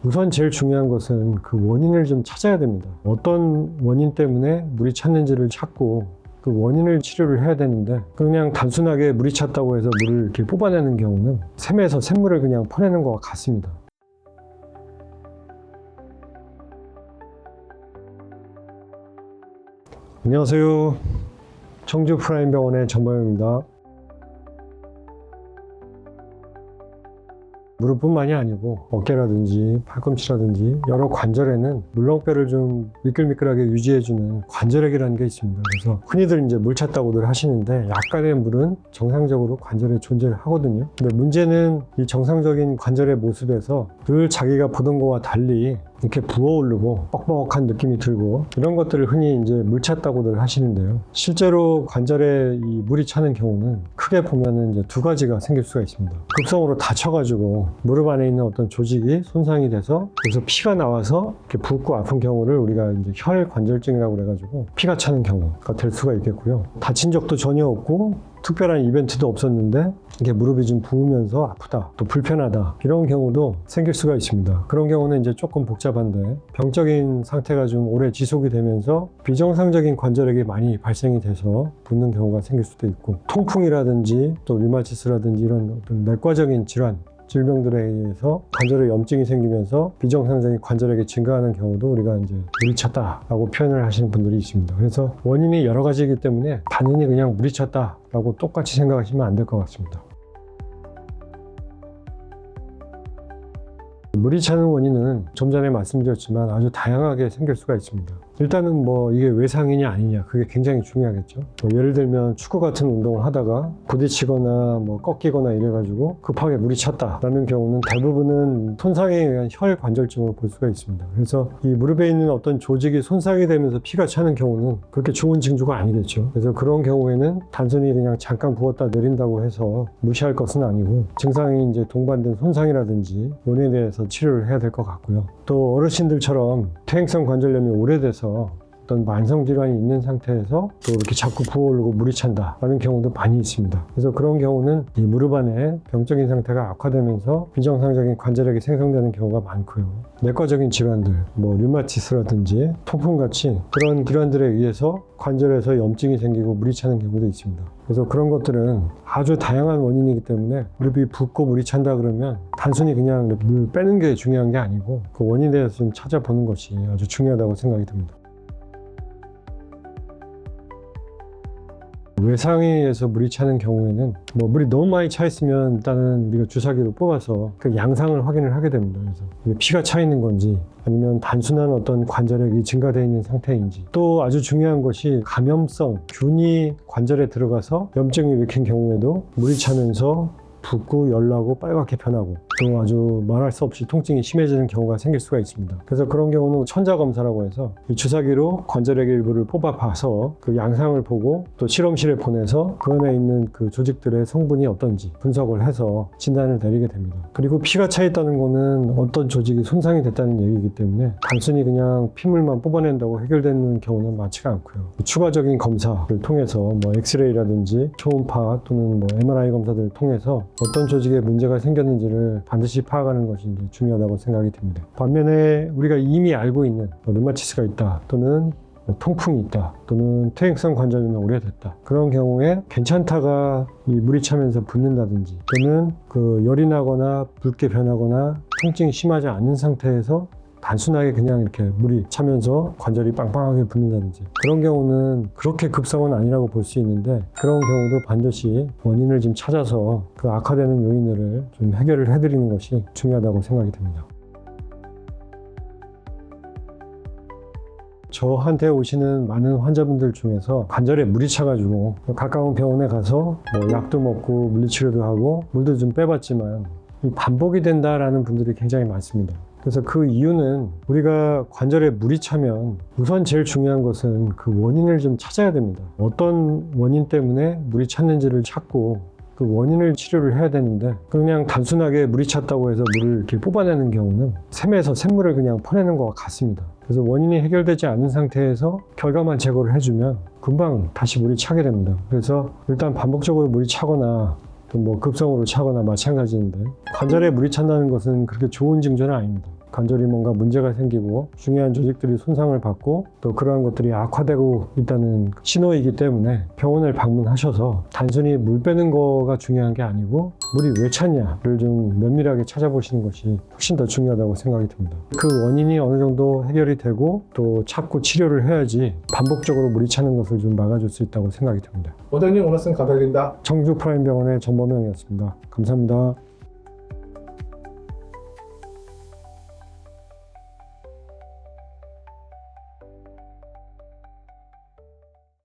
우선 제일 중요한 것은 그 원인을 좀 찾아야 됩니다. 어떤 원인 때문에 물이 찼는지를 찾고 그 원인을 치료를 해야 되는데, 그냥 단순하게 물이 찼다고 해서 물을 이렇게 뽑아내는 경우는 샘에서 샘물을 그냥 퍼내는 것과 같습니다. 안녕하세요. 청주 프라임병원의 전보영입니다. 무릎뿐만이 아니고 어깨라든지 팔꿈치라든지 여러 관절에는 물렁뼈를 좀 미끌미끌하게 유지해주는 관절액이라는 게 있습니다. 그래서 흔히들 이제 물 찼다고들 하시는데, 약간의 물은 정상적으로 관절에 존재를 하거든요. 근데 문제는 이 정상적인 관절의 모습에서 늘 자기가 보던 것과 달리 이렇게 부어오르고 뻑뻑한 느낌이 들고, 이런 것들을 흔히 이제 물 찼다고들 하시는데요. 실제로 관절에 이 물이 차는 경우는 크게 보면은 이제 두 가지가 생길 수가 있습니다. 급성으로 다쳐가지고 무릎 안에 있는 어떤 조직이 손상이 돼서 그래서 피가 나와서 이렇게 붓고 아픈 경우를 우리가 이제 혈관절증이라고 그래가지고 피가 차는 경우가 될 수가 있겠고요. 다친 적도 전혀 없고 특별한 이벤트도 없었는데 이게 무릎이 좀 부으면서 아프다, 또 불편하다, 이런 경우도 생길 수가 있습니다. 그런 경우는 이제 조금 복잡한데, 병적인 상태가 좀 오래 지속이 되면서 비정상적인 관절액이 많이 발생이 돼서 붓는 경우가 생길 수도 있고, 통풍이라든지 또 류마티스라든지 이런 어떤 내과적인 질환, 질병들에 의해서 관절에 염증이 생기면서 비정상적인 관절액이 증가하는 경우도 우리가 이제 물이 찼다라고 표현을 하시는 분들이 있습니다. 그래서 원인이 여러 가지이기 때문에 단연히 그냥 물이 찼다라고 똑같이 생각하시면 안 될 것 같습니다. 물이 차는 원인은 좀 전에 말씀드렸지만 아주 다양하게 생길 수가 있습니다. 일단은 뭐 이게 외상이냐 아니냐, 그게 굉장히 중요하겠죠. 뭐 예를 들면 축구 같은 운동을 하다가 부딪히거나 뭐 꺾이거나 이래가지고 급하게 물이 찼다라는 경우는 대부분은 손상에 의한 혈관절증으로 볼 수가 있습니다. 그래서 이 무릎에 있는 어떤 조직이 손상이 되면서 피가 차는 경우는 그렇게 좋은 징조가 아니겠죠. 그래서 그런 경우에는 단순히 그냥 잠깐 부었다 내린다고 해서 무시할 것은 아니고, 증상이 이제 동반된 손상이라든지 원인에 대해서 치료를 해야 될 것 같고요. 또 어르신들처럼 퇴행성 관절염이 오래돼서 어떤 만성질환이 있는 상태에서 또 이렇게 자꾸 부어오르고 물이 찬다라는 경우도 많이 있습니다. 그래서 그런 경우는 이 무릎 안에 병적인 상태가 악화되면서 비정상적인 관절액이 생성되는 경우가 많고요. 내과적인 질환들, 뭐 류마티스라든지 통풍같이 그런 질환들에 의해서 관절에서 염증이 생기고 물이 차는 경우도 있습니다. 그래서 그런 것들은 아주 다양한 원인이기 때문에 무릎이 붓고 물이 찬다 그러면 단순히 그냥 물 빼는 게 중요한 게 아니고 그 원인에 대해서 좀 찾아보는 것이 아주 중요하다고 생각이 듭니다. 외상에 의해서 물이 차는 경우에는 뭐 물이 너무 많이 차 있으면 일단은 우리가 주사기로 뽑아서 그 양상을 확인을 하게 됩니다. 그래서 피가 차 있는 건지 아니면 단순한 어떤 관절액이 증가되어 있는 상태인지, 또 아주 중요한 것이 감염성 균이 관절에 들어가서 염증을 일으킨 경우에도 물이 차면서 붓고 열나고 빨갛게 변하고 또 아주 말할 수 없이 통증이 심해지는 경우가 생길 수가 있습니다. 그래서 그런 경우는 천자검사라고 해서 이 주사기로 관절액의 일부를 뽑아봐서 그 양상을 보고 또 실험실에 보내서 그 안에 있는 그 조직들의 성분이 어떤지 분석을 해서 진단을 내리게 됩니다. 그리고 피가 차 있다는 거는 어떤 조직이 손상이 됐다는 얘기이기 때문에 단순히 그냥 피물만 뽑아낸다고 해결되는 경우는 많지가 않고요. 추가적인 검사를 통해서 뭐 엑스레이라든지 초음파 또는 뭐 MRI 검사들을 통해서 어떤 조직에 문제가 생겼는지를 반드시 파악하는 것이 이제 중요하다고 생각이 듭니다. 반면에 우리가 이미 알고 있는 류마티스가 있다, 또는 통풍이 있다, 또는 퇴행성 관절염이 오래됐다, 그런 경우에 괜찮다가 이 물이 차면서 붓는다든지, 또는 그 열이 나거나 붉게 변하거나 통증이 심하지 않은 상태에서 단순하게 그냥 이렇게 물이 차면서 관절이 빵빵하게 붓는다든지, 그런 경우는 그렇게 급성은 아니라고 볼 수 있는데, 그런 경우도 반드시 원인을 좀 찾아서 그 악화되는 요인들을 좀 해결을 해드리는 것이 중요하다고 생각이 듭니다. 저한테 오시는 많은 환자분들 중에서 관절에 물이 차가지고 가까운 병원에 가서 뭐 약도 먹고 물리치료도 하고 물도 좀 빼봤지만 반복이 된다라는 분들이 굉장히 많습니다. 그래서 그 이유는 우리가 관절에 물이 차면 우선 제일 중요한 것은 그 원인을 좀 찾아야 됩니다. 어떤 원인 때문에 물이 찼는지를 찾고 그 원인을 치료를 해야 되는데, 그냥 단순하게 물이 찼다고 해서 물을 이렇게 뽑아내는 경우는 샘에서 샘물을 그냥 퍼내는 것과 같습니다. 그래서 원인이 해결되지 않은 상태에서 결과만 제거를 해주면 금방 다시 물이 차게 됩니다. 그래서 일단 반복적으로 물이 차거나 또 뭐 급성으로 차거나 마찬가지인데, 관절에 물이 찬다는 것은 그렇게 좋은 징조는 아닙니다. 관절이 뭔가 문제가 생기고 중요한 조직들이 손상을 받고 또 그러한 것들이 악화되고 있다는 신호이기 때문에 병원을 방문하셔서 단순히 물 빼는 거가 중요한 게 아니고 물이 왜 찼냐를 좀 면밀하게 찾아보시는 것이 훨씬 더 중요하다고 생각이 듭니다. 그 원인이 어느 정도 해결이 되고 또 찾고 치료를 해야지 반복적으로 물이 차는 것을 좀 막아줄 수 있다고 생각이 듭니다. 원장님 오늘 말씀 감사드립니다. 청주 프라임병원의 전범영이었습니다. 감사합니다.